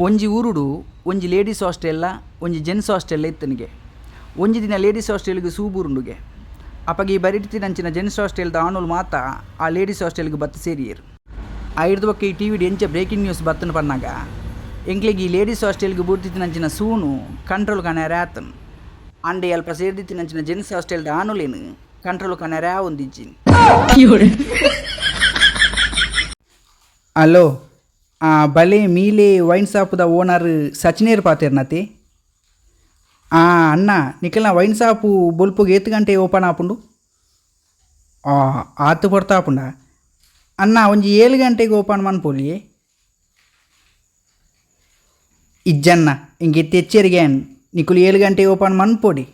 ಒಂಜಿ ಊರುಡು ಒಂಜಿ ಲೇಡೀಸ್ ಹಾಸ್ಟೆಲ್ಲ ಒಂಜಿ ಜೆಂಟ್ಸ್ ಹಾಸ್ಟೆಲ್ಲ ಇತ್ತನಿಗೆ. ಒಂಜಿ ದಿನ ಲೇಡೀಸ್ ಹಾಸ್ಟೆಲ್ಗೆ ಸೂಬೂರುಂಡುಗೆ ಅಪ್ಪಗೆ ಬರಿತಿನಂಚಿನ ಜೆಂಟ್ಸ್ ಹಾಸ್ಟೆಲ್ದ ಆಣೋಲು ಮಾತ ಆ ಲೇಡೀಸ್ ಹಾಸ್ಟೆಲ್ಗೆ ಬತ್ತು ಸೇರಿಯರು. ಆ ಹಿಡ್ದು ಬಕ್ಕ ಈ ಟಿ ವಿಡಿ ಎಂಚ ಬ್ರೇಕಿಂಗ್ ನ್ಯೂಸ್ ಬತ್ತನ ಪನ್ನಾಗ ಎಂಕ್ಲೆಗೆ ಈ ಲೇಡೀಸ್ ಹಾಸ್ಟೆಲ್ಗೆ ಬೂರ್ತಿನಂಚಿನ ಸೂನು ಕಂಟ್ರೋಲ್ ಕಾಣಾರೆ ಆತನು. ಅಂಡೆ ಅಲ್ಪ ಸೇರ್ದಿತ್ತಿನಂಚಿನ ಜೆಂಟ್ಸ್ ಹಾಸ್ಟೆಲ್ದ ಆಣೋಲೇನು ಕಂಟ್ರೋಲ್ ಕಾಣಾರೆ ಆ ಒಂದಿಜ್ಜಿನಿ. ಹಲೋ, ಬಲೆ ಮೀಲೆ ವೈನ್ ಶಾಪ್ದ ಓನರ್ ಸಚಿನೇರ್ ಪಾತೇರ್ನತಿ. ಅಣ್ಣ ನಿಖಲ್ನ ವೈನ್ ಶಾಪು ಬೊಲ್ಪುಗೆ ಎತ್ತು ಗಂಟೆ ಓಪನ್ ಆಪುಂಡು. ಆತು ಬರ್ತಾ ಆಪುಂಡ ಅಣ್ಣ ಒಂಜಿ 7 ಗಂಟೆಗೆ ಓಪನ್ ಮನ್ಪೊಲಿ ಇಜ್ಜನ್ನ ಹಿಂಗೆ ತೆಚ್ಚರಿಗೆ ನಿಖಲು 7 ಗಂಟೆಗೆ ಓಪನ್ ಮನ್ಪೊಡಿ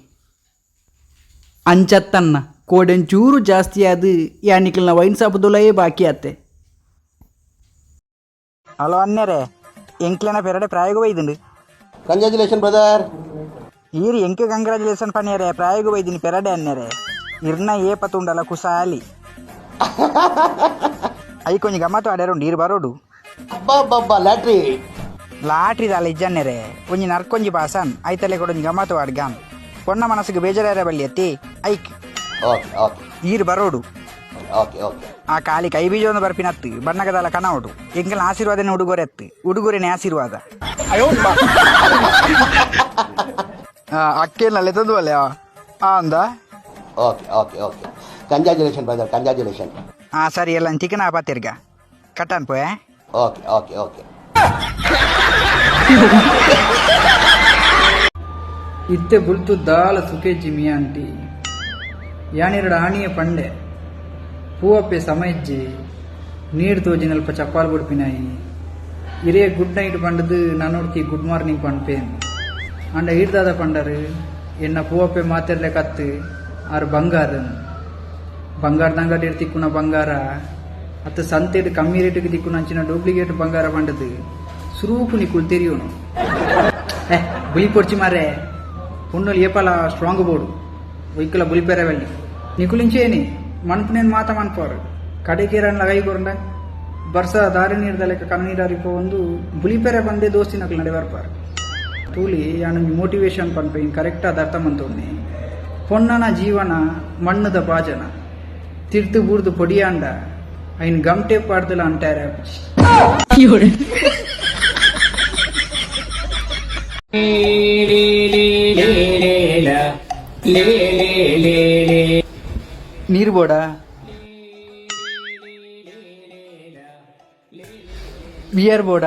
ಅಂಚತ್ತನ್ನ ಕೋಡೆಂಚೂರು ಜಾಸ್ತಿ ಅದು ಯಾ ನಿಖಲ್ನ ವೈನ್ ಶಾಪ್ದೊಲಯೇ ಬಾಕಿ ಆತೆ. ಹಲೋ ಅನ್ನರೇ, ಎಂಕ್ಲೆನ ಪೆರಡೆ ಪ್ರಾಯೋಗ ವೈದುಂಡು. Congratulation brother. ಈರಿ ಎಂಕೆ ಕಂಗ್ರಾಚುಲೇಷನ್ ಪನ್ನಿಯರೆ ಪ್ರಾಯೋಗ ವೈದಿನಿ ಪೆರಡೆ ಅನ್ನರೆ ಇರ್ನ ಏಪತ್ತುಂಡಲ ಕುಸಾಲಿ ಐ ಕೊಂಚ ಗಮ್ಮತ್ತು ಆಡ್ಯಾರುಂಡು ಈರು ಬರೋಡು. ಅಬ್ಬಾ ಲಾಟ್ರಿ ದಾಲ ಇಜ್ಜನ್ನೆರೆ ಒಂಜಿ ನರ್ಕೊಂಜಿ ಬಾಸನ್ ಐತಲೆ ಕೊಡೊಂಜಿ ಗಮ್ಮತ್ತು ಆಡ್ಗಾನ್ ಪೊನ್ನ ಮನಸ್ಸಿಗೆ ಬೇಜಾರ ಬಲ್ಲಿ ಎತ್ತಿ ಐಕ್ ಈರು ಬರೋಡು. ಆ ಕಾಲಿ ಕೈ ಬೀಜವನ್ನು ಬರ್ಪಿನತ್ತು ಬಣ್ಣಗದಲ್ಲ ಕನವಡು ಎಂಕಲ ಆಶೀರ್ವಾದನೇ ಉಡುಗೊರೆ ಎತ್ತು ಉಡುಗೊರೆನೇ ಆಶೀರ್ವಾದ ಅಕ್ಕೇನಲ್ಲೇ ತಂದು ಅಲ್ಲೇ ಅಂದ. Congratulation brother, congratulation. ಸರಿ ಎಲ್ಲ ಚಿಕನ್ ಆಪಾತಿರ್ಗ ಕಟ್ಟಾನ್ ಪೋಯ. ಓಕೆ. ಇತ್ತೆ ಬುಲ್ತು ದಾಲ ಸುಖೇಜಿ ಮಿಯಾಂಟಿ ಯಾನೆರಡು ಆಣಿಯ ಪಂಡೆ ಪೂವಪ್ಪೆ ಸಮಯಜ್ಜಿ ನೀರು ತೋಜಿನಲ್ಪ ಚಪ್ಪಾಲ್ ಬುಡ್ಪಿನಾಯಿ ಇರೇ ಗುಡ್ ನೈಟ್ ಪಂಡದು ನನ್ನೋಡ್ಕಿ ಗುಡ್ ಮಾರ್ನಿಂಗ್ ಪಂಡ್ಪೇನ್ ಅಂಡ ಹಿಡ್ದಾದ ಪಂಡರು ಎನ್ನ ಪೂವಪ್ಪೆ ಮಾತಿರ್ಲೆ ಕತ್ತು ಆರು ಬಂಗಾರದ ಅಂಗಡಿ ತಿಕ್ಕುನ ಬಂಗಾರ ಅತ್ತು ಸಂತೆಡ್ ಕಮ್ಮಿ ರೇಟಿಗೆ ತಿಕ್ಕುನ ಅಂಚಿನ ಡೂಪ್ಲಿಕೇಟ್ ಬಂಗಾರ ಪಂಡದು ಸುರೂಪು ನಿಕ್ಕುಲ್ ತೆರಿಯೋನು ಬುಲಿ ಕೊಡ್ಚಿ ಮಾರೆ ಪುಣ್ಣಲು ಏಪಲ ಸ್ಟ್ರಾಂಗ್ ಬೋರ್ಡು ಒಯ್ಕಲ ಬುಲಿಪೆರೆ వెళ్ళి ನಿಕುಲಿಂಚೇನಿ ಮನ್ಪುನೇನು ಮಾತ ಮನ್ಪೋರು ಕಡೆಗೇರನ್ಲ ಕೈಗೊರಂಡ ಬರ್ಸ ದಾರಿ ನೀರ್ದ ಲೆಕ್ಕ ಕಣ್ಣೀರಾರಿಪೋ ಒಂದು ಬುಲಿಪೆರೆ ಬಂದೆ ದೋಸ್ತಿನಕ್ಲು ನಡೆ ಬರ್ಪಾರು ತೂಲಿ ಯಾನೊಂದು ಮೋಟಿವೇಶನ್ ಪನ್ಪೆ ಇನ್ ಕರೆಕ್ಟಾದ ಅರ್ಥ ಮಂತೋನಿ ಪೊನ್ನನ ಜೀವನ ಮಣ್ಣದ ಬಾಜನ ತಿರ್ತು ಬೂರ್ದು ಪೊಡಿಯಾಂಡ ಐನ್ ಗಮ್ಟೆ ಪಾಡ್ದಲ ಅಂಟಾರೆ ನೀರು ಬೋಡ ಬಿಯರ್ ಬೋಡ